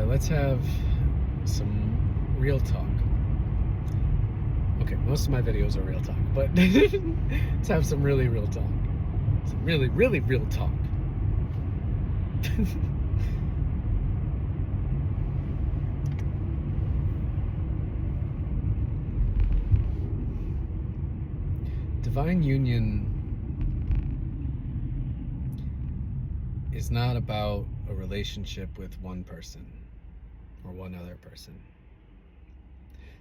let's have some real talk. Okay, most of my videos are real talk, but let's have some really real talk. Some really, really real talk. Divine union is not about a relationship with one person or one other person.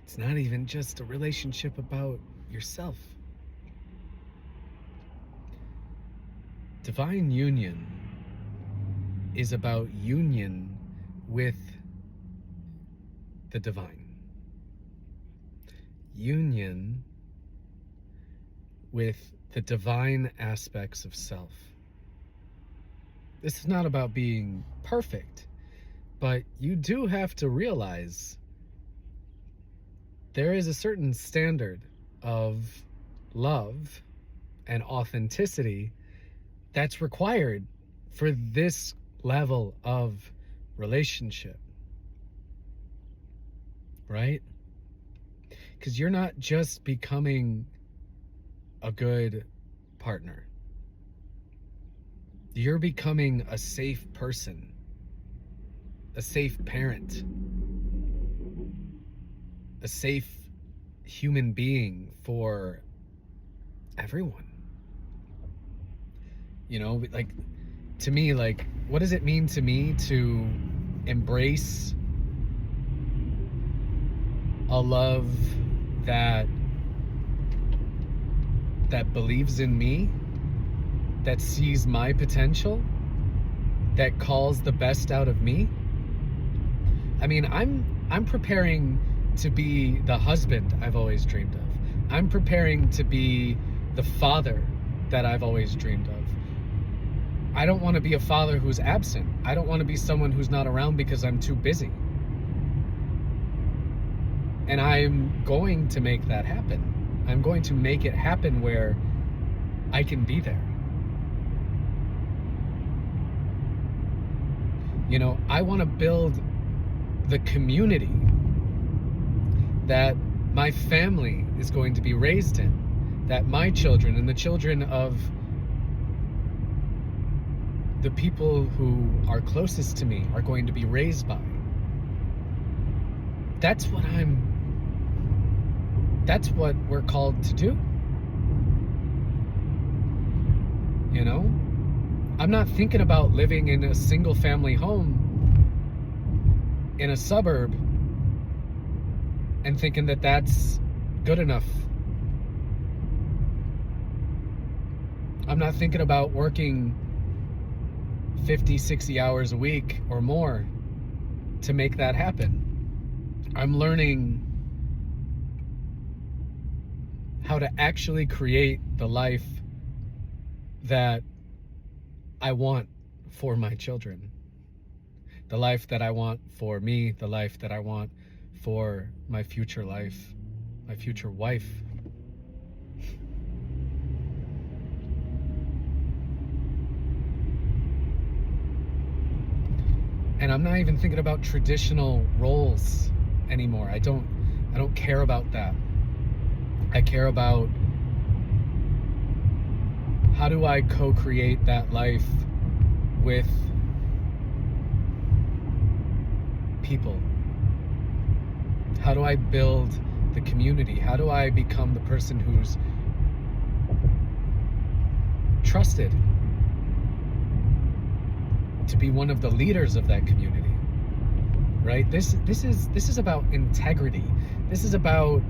It's not even just a relationship about yourself. Divine union is about union with the divine. Union with the divine aspects of self. This is not about being perfect, but you do have to realize there is a certain standard of love and authenticity that's required for this level of relationship, right? Because you're not just becoming a good partner. You're becoming a safe person, a safe parent, a safe human being for everyone. You know, like, to me, like, what does it mean to me to embrace a love that believes in me, that sees my potential, that calls the best out of me? I mean, I'm preparing to be the husband I've always dreamed of. I'm preparing to be the father that I've always dreamed of. I don't want to be a father who's absent. I don't want to be someone who's not around because I'm too busy. And I'm going to make that happen. I'm going to make it happen where I can be there. You know, I want to build the community that my family is going to be raised in, that my children and the children of the people who are closest to me are going to be raised by. That's what we're called to do. You know? I'm not thinking about living in a single family home in a suburb and thinking that that's good enough. I'm not thinking about working 50, 60 hours a week or more to make that happen. I'm learning how to actually create the life that I want for my children. The life that I want for me, the life that I want for my future life, my future wife. And I'm not even thinking about traditional roles anymore. I don't care about that. I care about how do I co-create that life with people? How do I build the community? How do I become the person who's trusted to be one of the leaders of that community? Right? This is about integrity. This is about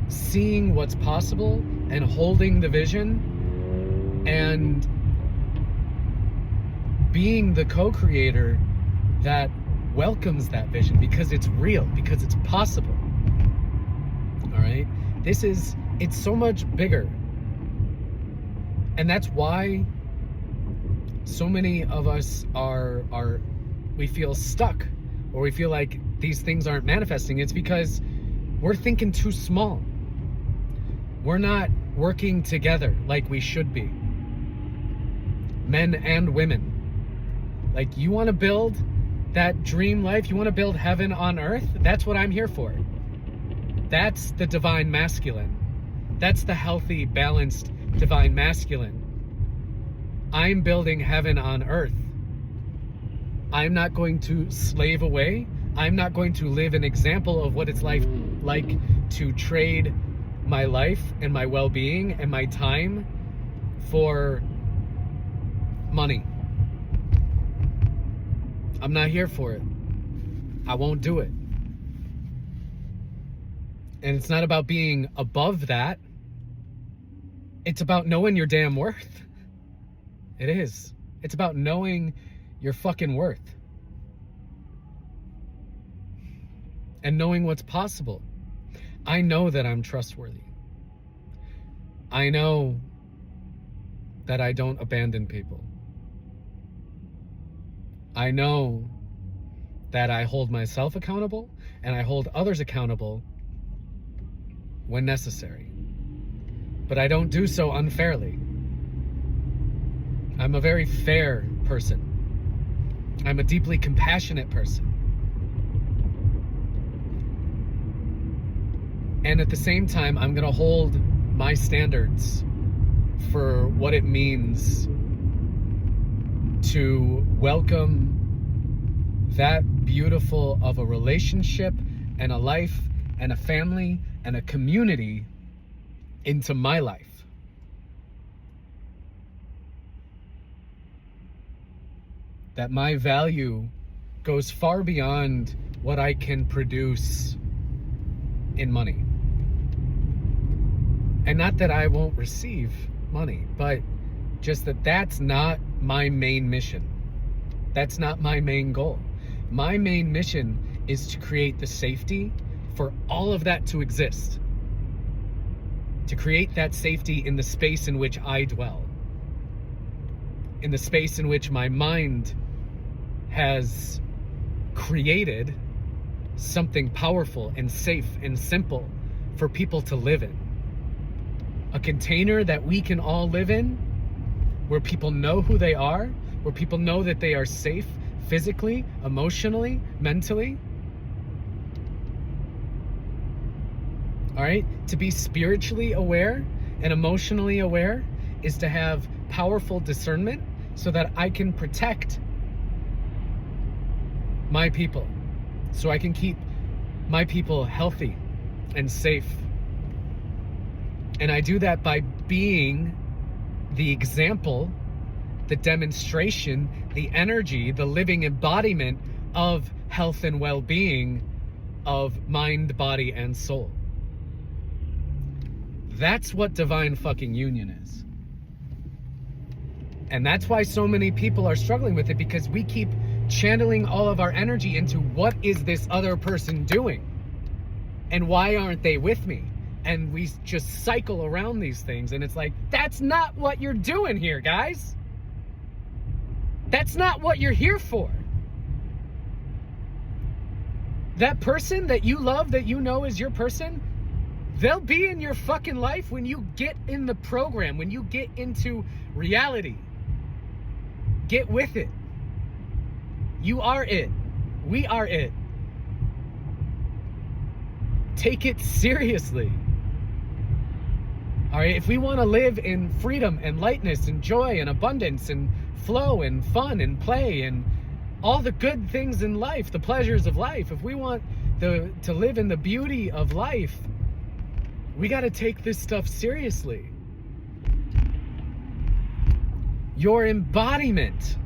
seeing what's possible and holding the vision and being the co-creator that welcomes that vision because it's real, because it's possible. All right? It's so much bigger. And that's why so many of us are we feel stuck, or we feel like these things aren't manifesting. It's because we're thinking too small. We're not working together like we should be. Men and women. Like, you want to build that dream life, you want to build heaven on earth, that's what I'm here for. That's the divine masculine. That's the healthy, balanced divine masculine. I'm building heaven on earth. I'm not going to slave away. I'm not going to live an example of what it's like to trade my life and my well-being and my time for money. I'm not here for it. I won't do it. And it's not about being above that. It's about knowing your damn worth. It is. It's about knowing your fucking worth. And knowing what's possible. I know that I'm trustworthy. I know that I don't abandon people. I know that I hold myself accountable and I hold others accountable when necessary. But I don't do so unfairly. I'm a very fair person. I'm a deeply compassionate person. And at the same time, I'm going to hold my standards for what it means to welcome that beautiful of a relationship and a life and a family and a community into my life. That my value goes far beyond what I can produce in money. And not that I won't receive money, but just that that's not my main mission. That's not my main goal. My main mission is to create the safety for all of that to exist. To create that safety in the space in which I dwell. In the space in which my mind has created something powerful and safe and simple for people to live in. A container that we can all live in, where people know who they are, where people know that they are safe physically, emotionally, mentally. All right? To be spiritually aware and emotionally aware is to have powerful discernment so that I can protect my people, so I can keep my people healthy and safe. And I do that by being the example, the demonstration, the energy, the living embodiment of health and well-being of mind, body, and soul. That's what divine fucking union is. And that's why so many people are struggling with it, because we keep channeling all of our energy into what is this other person doing? And why aren't they with me? And we just cycle around these things, and it's like, that's not what you're doing here, guys. That's not what you're here for. That person that you love, that you know is your person, they'll be in your fucking life when you get in the program, when you get into reality. Get with it. You are it. We are it. Take it seriously. All right, if we want to live in freedom and lightness and joy and abundance and flow and fun and play and all the good things in life, the pleasures of life, if we want to live in the beauty of life, we got to take this stuff seriously. Your embodiment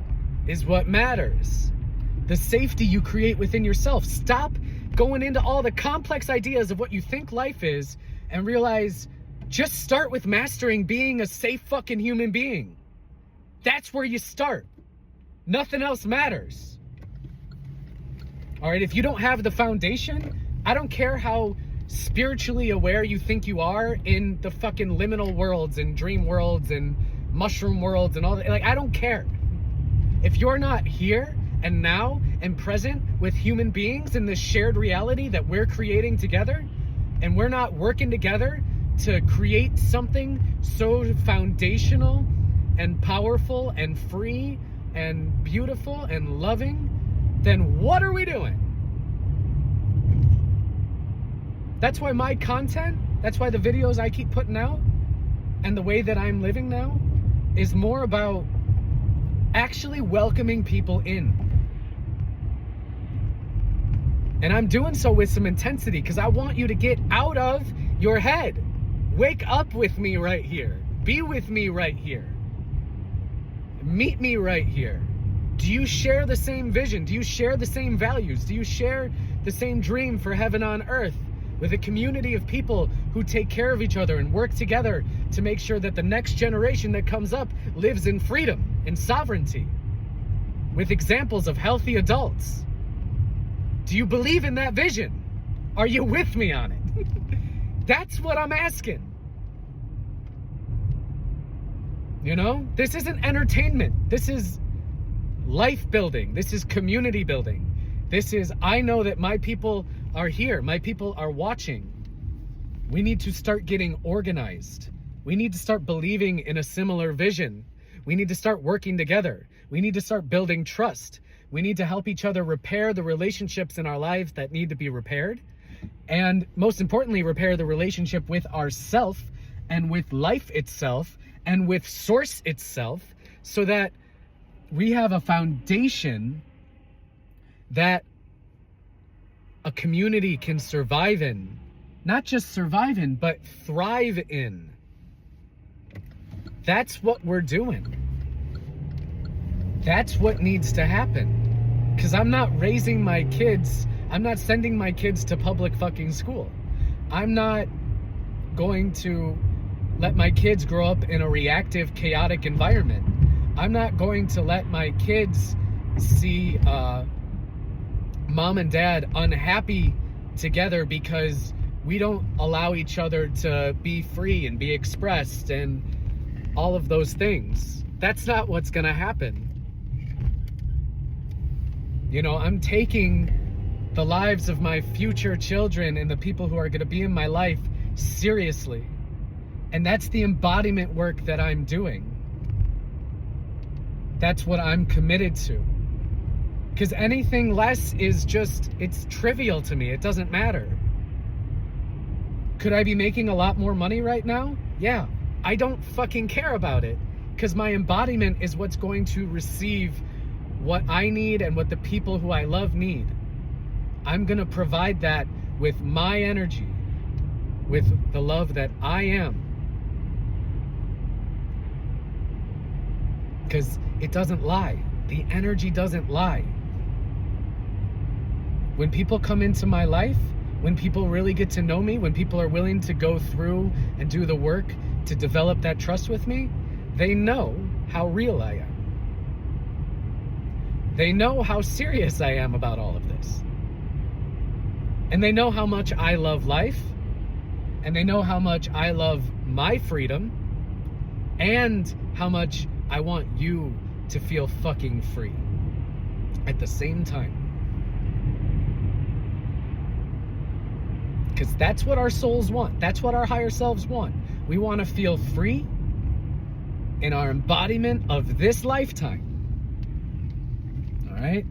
is what matters. The safety you create within yourself. Stop going into all the complex ideas of what you think life is and realize, just start with mastering being a safe fucking human being. That's where you start. Nothing else matters. All right, if you don't have the foundation, I don't care how spiritually aware you think you are in the fucking liminal worlds and dream worlds and mushroom worlds and all that. Like, I don't care. If you're not here and now and present with human beings in this shared reality that we're creating together, and we're not working together to create something so foundational and powerful and free and beautiful and loving then what are we doing? That's why my content, that's why the videos I keep putting out and the way that I'm living now is more about actually welcoming people in. And I'm doing so with some intensity because I want you to get out of your head. Wake up with me right here. Be with me right here. Meet me right here. Do you share the same vision? Do you share the same values? Do you share the same dream for heaven on earth with a community of people who take care of each other and work together to make sure that the next generation that comes up lives in freedom and sovereignty with examples of healthy adults? Do you believe in that vision? Are you with me on it? That's what I'm asking. You know, this isn't entertainment. This is life building. This is community building. This is, I know that my people are here. My people are watching. We need to start getting organized. We need to start believing in a similar vision. We need to start working together. We need to start building trust. We need to help each other repair the relationships in our lives that need to be repaired. And most importantly, repair the relationship with ourself and with life itself and with source itself, so that we have a foundation that a community can survive in. Not just survive in, but thrive in. That's what we're doing. That's what needs to happen. Because I'm not raising my kids, I'm not sending my kids to public fucking school. I'm not going to let my kids grow up in a reactive, chaotic environment. I'm not going to let my kids see mom and dad unhappy together because we don't allow each other to be free and be expressed and all of those things. That's not what's gonna happen. You know, I'm taking the lives of my future children and the people who are gonna be in my life seriously. And that's the embodiment work that I'm doing. That's what I'm committed to. Because anything less is just, it's trivial to me. It doesn't matter. Could I be making a lot more money right now? Yeah. I don't fucking care about it. Because my embodiment is what's going to receive what I need and what the people who I love need. I'm going to provide that with my energy, with the love that I am. Because it doesn't lie. The energy doesn't lie. When people come into my life, when people really get to know me, when people are willing to go through and do the work to develop that trust with me, they know how real I am. They know how serious I am about all of this. And they know how much I love life, and they know how much I love my freedom, and how much I want you to feel fucking free at the same time. Because that's what our souls want. That's what our higher selves want. We want to feel free in our embodiment of this lifetime. All right?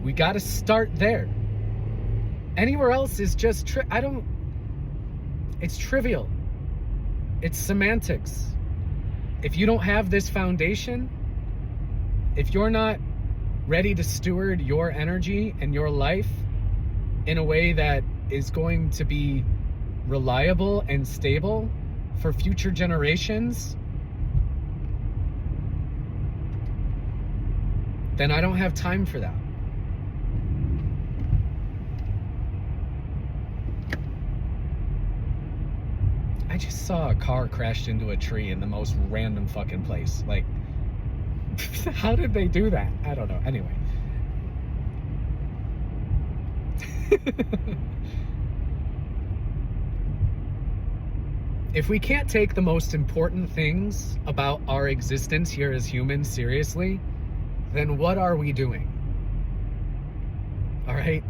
We got to start there. Anywhere else is just, it's trivial. It's semantics. If you don't have this foundation, if you're not ready to steward your energy and your life in a way that is going to be reliable and stable for future generations, then I don't have time for that. I just saw a car crashed into a tree in the most random fucking place. Like, how did they do that? I don't know. Anyway. If we can't take the most important things about our existence here as humans seriously, then what are we doing? All right?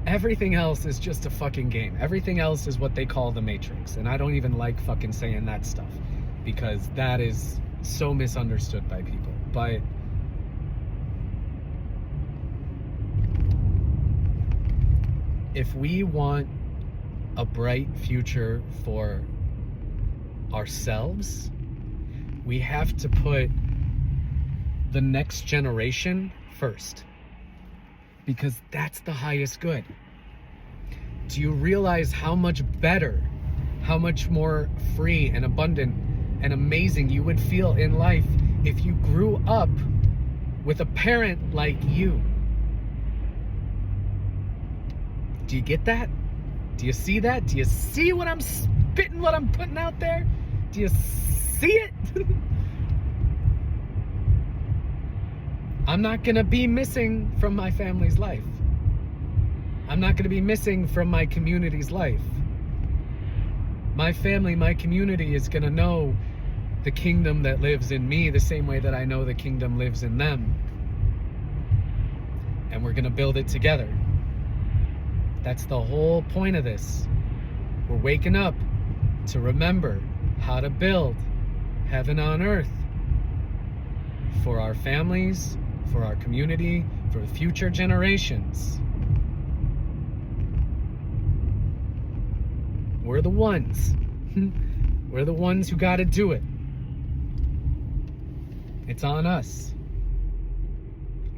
Everything else is just a fucking game. Everything else is what they call the Matrix. And I don't even like fucking saying that stuff because that is so misunderstood by people. But if we want a bright future for ourselves, we have to put the next generation first, because that's the highest good. Do you realize how much better, how much more free and abundant and amazing you would feel in life if you grew up with a parent like you? Do you get that? Do you see that? Do you see what I'm spitting, what I'm putting out there? Do you see it? I'm not gonna be missing from my family's life. I'm not gonna be missing from my community's life. My family, my community is gonna know the kingdom that lives in me the same way that I know the kingdom lives in them. And we're gonna build it together. That's the whole point of this. We're waking up to remember how to build heaven on earth for our families, for our community, for future generations. We're the ones. We're the ones who got to do it. It's on us.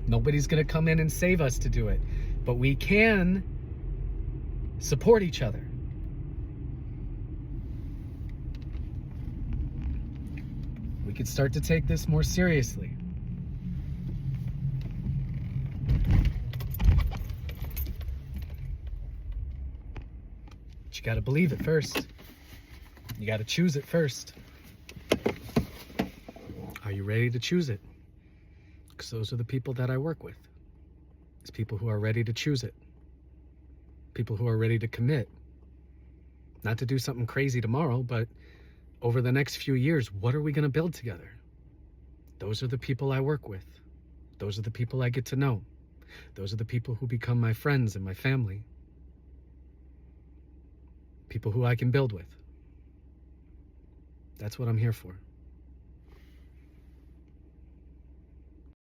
Nobody's going to come in and save us to do it, but we can support each other. We could start to take this more seriously. But you got to believe it first. You got to choose it first. Are you ready to choose it? Because those are the people that I work with. It's people who are ready to choose it. People who are ready to commit. Not to do something crazy tomorrow, but over the next few years, what are we going to build together? Those are the people I work with. Those are the people I get to know. Those are the people who become my friends and my family. People who I can build with. That's what I'm here for.